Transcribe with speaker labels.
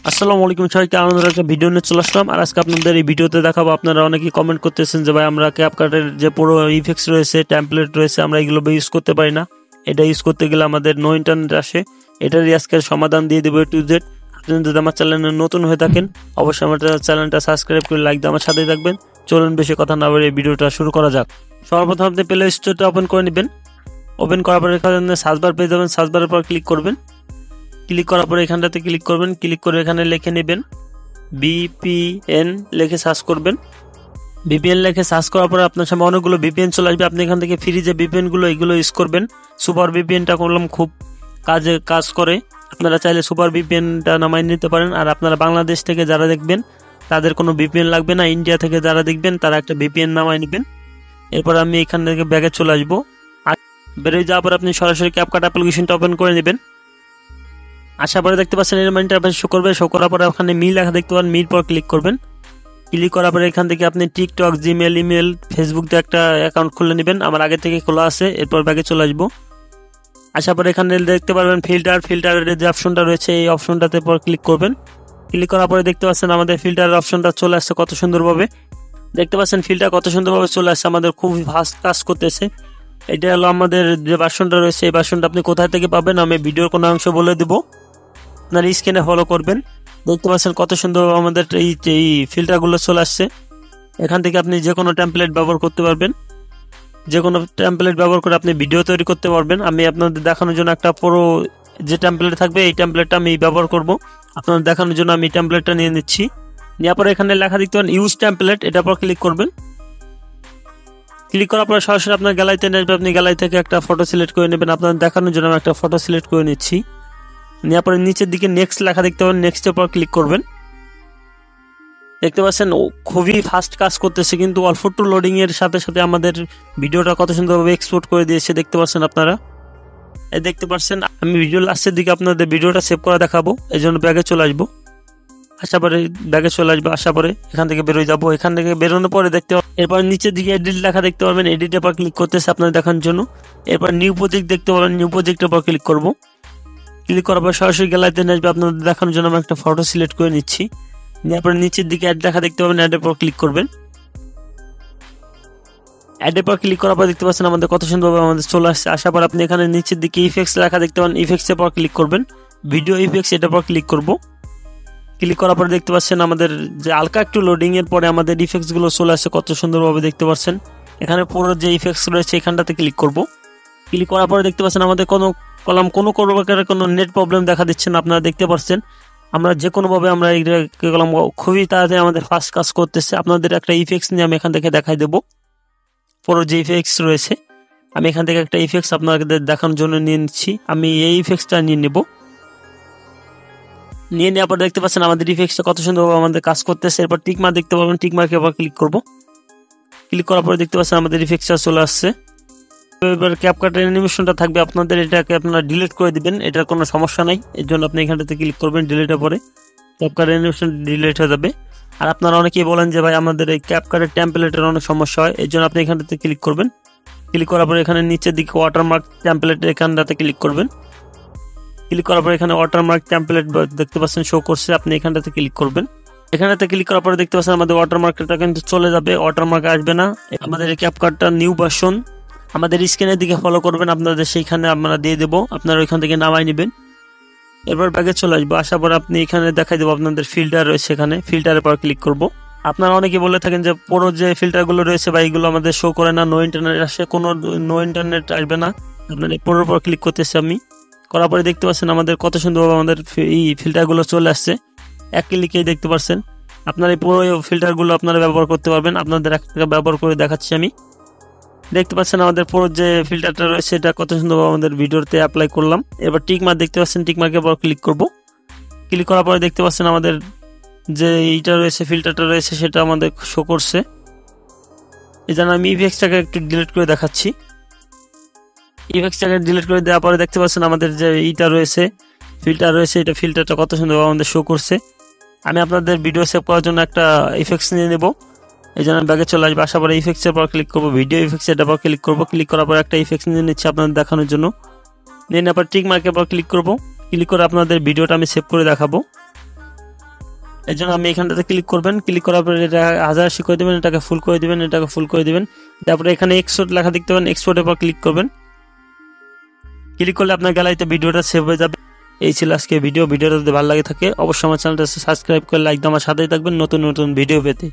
Speaker 1: আসসালামু আলাইকুম সবাইকে আনন্দের একটা ভিডিও নিয়ে চলে আসলাম। আর আজকে আপনাদের এই ভিডিওতে দেখাবো, আপনারা অনেকেই কমেন্ট করতেছেন যে ভাই আমরা ক্যাপকাটের যে পুরো ইফেক্টস রয়েছে, টেমপ্লেট রয়েছে, আমরা এগুলো ইউজ করতে পারি না। এটা ইউজ করতে গেলে আমাদের নো ইন্টারনেট আসে। এটারই আজকে সমাধান দিয়ে দেবো টু জেড। আপনি যদি আমার চ্যানেলে নতুন হয়ে থাকেন অবশ্যই আমার চ্যানেলটা সাবস্ক্রাইব করে লাইক দিয়ে আমার সাথেই থাকবেন। চলুন বেশি কথা না বলে এই ভিডিওটা শুরু করা যাক। সর্বপ্রথম আপনি প্লে স্টোরটা ওপেন করে নেবেন। ওপেন করার পর এখানে সার্চ বার পেয়ে যাবেন। সার্চ বারের পর ক্লিক করবেন। ক্লিক করার পরে এখানটাতে ক্লিক করবেন। ক্লিক করে এখানে লিখে নেবেন VPN, লিখে সার্চ করবেন। VPN লিখে সার্চ করার পরে আপনার সামনে অনেকগুলো VPN চলে আসবে। আপনি এখান থেকে ফ্রি যে VPN গুলো এগুলো ইউজ করবেন। সুপার VPNটা করলাম খুব কাজ করে। আপনারা চাইলে সুপার VPNটা নামাই নিতে পারেন। আর আপনারা বাংলাদেশ থেকে যারা দেখবেন তাদের কোনো VPN লাগবে না। ইন্ডিয়া থেকে যারা দেখবেন তারা একটা VPN নামাই নেবেন। এরপর আমি এখান থেকে ব্যাগে চলে আসবো। আর বেরোয় যাওয়ার পর আপনি সরাসরি ক্যাপকাট অ্যাপ্লিকেশনটা ওপেন করে নেবেন। আশা পরে দেখতে পাচ্ছেন এরকম ইন্টারফেস শো করবে। শো করার পরে ওখানে মিল লেখা দেখতে পাবেন। মিল পর ক্লিক করবেন। ক্লিক করার পরে এখান থেকে আপনি টিকটক, জিমেল, ইমেল, ফেসবুক দিয়ে একটা অ্যাকাউন্ট খুলে নেবেন। আমার আগে থেকে খোলা আছে। এরপর ব্যাগে চলে আসবো। আসার পরে এখানে দেখতে পারবেন ফিল্টারের যে অপশনটা রয়েছে এই অপশনটাতে পর ক্লিক করবেন। ক্লিক করার পরে দেখতে পাচ্ছেন আমাদের ফিল্টারের অপশনটা চলে আসছে কত সুন্দরভাবে। দেখতে পাচ্ছেন ফিল্টার কত সুন্দরভাবে চলে আসছে, আমাদের খুবই ফাস্ট কাজ করতেছে। এটা হলো আমাদের যে ভার্সনটা রয়েছে। এই ভার্সনটা আপনি কোথায় থেকে পাবেন আমি ভিডিওর কোনো অংশ বলে দেবো, আপনার স্ক্রিনে ফলো করবেন। দেখতে পাচ্ছেন কত সুন্দর আমাদের এই ফিল্টারগুলো চলে আসছে। এখান থেকে আপনি যে কোনো টেমপ্লেট ব্যবহার করতে পারবেন। যে কোনো টেমপ্লেট ব্যবহার করে আপনি ভিডিও তৈরি করতে পারবেন। আমি আপনাদের দেখানোর জন্য একটা পুরো যে টেমপ্লেট থাকবে এই টেমপ্লেটটা আমি ব্যবহার করব। আপনাদের দেখানোর জন্য আমি টেমপ্লেটটা নিয়ে নিচ্ছি। নেওয়ার পরে এখানে লেখা দেখতে পাবেন ইউজ টেমপ্লেট, এটার পর ক্লিক করবেন। ক্লিক করার পরে সরাসরি আপনার গ্যালারিতে নেবে। আপনি গ্যালারি থেকে একটা ফটো সিলেক্ট করে নেবেন। আপনাদের দেখানোর জন্য আমি একটা ফটো সিলেক্ট করে নিচ্ছি। নেওয়ার পরে নিচের দিকে নেক্সট লেখা দেখতে পাবেন, নেক্সটের পর ক্লিক করবেন। দেখতে পাচ্ছেন খুবই ফাস্ট কাজ করতেছে, কিন্তু অল্প একটু লোডিং এর সাথে সাথে আমাদের ভিডিওটা কত সুন্দরভাবে এক্সপোর্ট করে দিয়েছে দেখতে পাচ্ছেন আপনারা। দেখতে পাচ্ছেন আমি ভিডিও লাস্টের দিকে আপনাদের ভিডিওটা সেভ করা দেখাবো। এই জন্য ব্যাগে চলে আসবো। আসার পরে ব্যাগে চলে আসবো। আসার পরে এখান থেকে বেরোয় যাবো। এখান থেকে বেরোনোর পরে দেখতে পাবেন এরপর নিচের দিকে এডিট লেখা দেখতে পাবেন। এডিটের পর ক্লিক করতেছে আপনাদের দেখানোর জন্য। এরপর নিউ প্রজেক্ট দেখতে পাবেন। নিউ প্রজেক্টের পর ক্লিক করবো। ক্লিক করার পর সরাসরি গ্যালারিতে আসবে। আপনাদের দেখানোর জন্য আমি একটা ফটো সিলেক্ট করে নিচ্ছি। তারপরে নিচের দিকে অ্যাড লেখা দেখতে পাবেন। অ্যাডের পর ক্লিক করবেন। অ্যাডের পর ক্লিক করার পর দেখতে পাচ্ছেন আমাদের কত সুন্দরভাবে আমাদের চলে আসছে। আসার পর আপনি এখানে নিচের দিকে ইফেক্টস লেখা দেখতে পাবেন। ইফেক্টসের পর ক্লিক করবেন। ভিডিও ইফেক্টস, এটার পর ক্লিক করব। ক্লিক করার পর দেখতে পাচ্ছেন আমাদের যে হালকা একটু লোডিং এর পরে আমাদের ইফেক্টস গুলো চলে আসছে কত সুন্দরভাবে দেখতে পাচ্ছেন। এখানে পুরো যে ইফেক্টস রয়েছে এখানটাতে ক্লিক করব। ক্লিক করার পরে দেখতে পাচ্ছেন আমাদের কোনো প্রকারের কোনো নেট প্রবলেম দেখা দিচ্ছে না। আপনারা দেখতে পাচ্ছেন আমরা যে কোনোভাবে আমরা এই কলম খুবই তাড়াতাড়ি আমাদের ফাস্ট কাজ করতেছে। আপনাদের একটা ইফেক্টস নিয়ে আমি এখান থেকে দেখাই দেবো। পুরো যে ইফেক্টস রয়েছে আমি এখান থেকে একটা ইফেক্টস আপনাদের দেখানোর জন্য নিয়ে নিচ্ছি। আমি এই ইফেক্টসটা নিয়ে নেব। নিয়ে নেওয়ার পর দেখতে পাচ্ছেন আমাদের ইফেক্টসটা কত সুন্দরভাবে আমাদের কাজ করতেছে। এরপর টিকমার্ক দেখতে পাবেন। টিকমার্কের আবার ক্লিক করব। ক্লিক করার পরে দেখতে পাচ্ছেন আমাদের ইফেক্টসটা চলে আসছে। এবার ক্যাপকাটের অ্যানিমেশনটা থাকবে আপনাদের, এটাকে আপনারা ডিলিট করে দিবেন, এটার কোনো সমস্যা নাই। এর জন্য আপনি এখানটাতে ক্লিক করবেন। ডিলিটের পরে ক্যাপকাটের অ্যানিমেশন ডিলিট হয়ে যাবে। আর আপনারা অনেকেই বলেন যে ভাই আমাদের এই ক্যাপকাটের টেমপ্লেটের অনেক সমস্যা হয়, এর জন্য আপনি এখানটাতে ক্লিক করবেন। ক্লিক করার পরে এখানে নিচের দিকে ওয়াটারমার্ক টেমপ্লেট এখানটাতে ক্লিক করবেন। ক্লিক করার পরে এখানে ওয়াটারমার্ক টেমপ্লেট দেখতে পাচ্ছেন শো করছে, আপনি এখানটাতে ক্লিক করবেন। এখানেতে ক্লিক করার পরে দেখতে পাচ্ছেন আমাদের ওয়াটারমার্কটা কিন্তু চলে যাবে, ওয়াটারমার্ক আসবে না। আমাদের এই ক্যাপকাটটা নিউ ভার্সন আমাদের স্ক্রিনের দিকে ফলো করবেন, আপনাদের সেইখানে আমরা দিয়ে দেবো, আপনারা ওইখান থেকে নামাই নেবেন। এরপর ব্যাগে চলে আসবো। আসার পর আপনি এখানে দেখাই দেবো আপনাদের ফিল্টার রয়েছে, এখানে ফিল্টারের পর ক্লিক করব। আপনারা অনেকে বলে থাকেন যে পুরো যে ফিল্টারগুলো রয়েছে বা এইগুলো আমাদের শো করে না, নো ইন্টারনেট আসে। কোনো নো ইন্টারনেট আসবে না। আপনার পুরোর পর ক্লিক করতেছি আমি। করার পরে দেখতে পাচ্ছেন আমাদের কত সুন্দরভাবে আমাদের এই ফিল্টারগুলো চলে আসছে। এক ক্লিকেই দেখতে পাচ্ছেন আপনার এই পুরো ফিল্টারগুলো আপনারা ব্যবহার করতে পারবেন। আপনাদের একটা ব্যবহার করে দেখাচ্ছি আমি। দেখতে পাচ্ছেন আমাদের পুরো যে ফিল্টারটা রয়েছে এটা কত সুন্দরভাবে আমাদের ভিডিওতে অ্যাপ্লাই করলাম। এবার টিকমার্ক দেখতে পাচ্ছেন, টিকমার্কের পর ক্লিক করব। ক্লিক করার পরে দেখতে পাচ্ছেন আমাদের যে এইটা রয়েছে ফিল্টারটা রয়েছে সেটা আমাদের শো করছে। এই জন্য আমি ইফেক্টসটাকে একটু ডিলিট করে দেখাচ্ছি। ইফেক্টসটাকে ডিলিট করে দেওয়ার পরে দেখতে পাচ্ছেন আমাদের যে এইটা রয়েছে ফিল্টার রয়েছে, এটা ফিল্টারটা কত সুন্দরভাবে আমাদের শো করছে। আমি আপনাদের ভিডিও সেভ করার জন্য একটা ইফেক্টস নিয়ে নেব। এই জন্য ব্যাগে চলে আসবে। আসার পরে ইফেক্টসের পর ক্লিক করবো। ভিডিও ইফেক্টস, এটার পর ক্লিক করবো। ক্লিক করার পর একটা ইফেক্টস নিয়ে নিচ্ছি আপনাদের দেখানোর জন্য। নিয়ে নেওয়ার পর টিক মার্কের পর ক্লিক করবো। ক্লিক করে আপনাদের ভিডিওটা আমি সেভ করে দেখাবো। এর জন্য আমি এখানটাতে ক্লিক করবেন, ক্লিক করার পরে এটা 1080 করে দেবেন, এটাকে ফুল করে দিবেন, এটাকে ফুল করে দিবেন। তারপরে এখানে এক্সপোর্ট লেখা দেখতে পাবেন, এক্সপোর্টের পর ক্লিক করবেন। ক্লিক করলে আপনার গ্যালারিতে ভিডিওটা সেভ হয়ে যাবে। এই ছিল আজকে ভিডিওটা যদি ভালো লাগে থাকে অবশ্যই আমার চ্যানেলটা সাবস্ক্রাইব করে লাইক দিয়ে আমার সাথেই থাকবেন নতুন নতুন ভিডিও পেতে।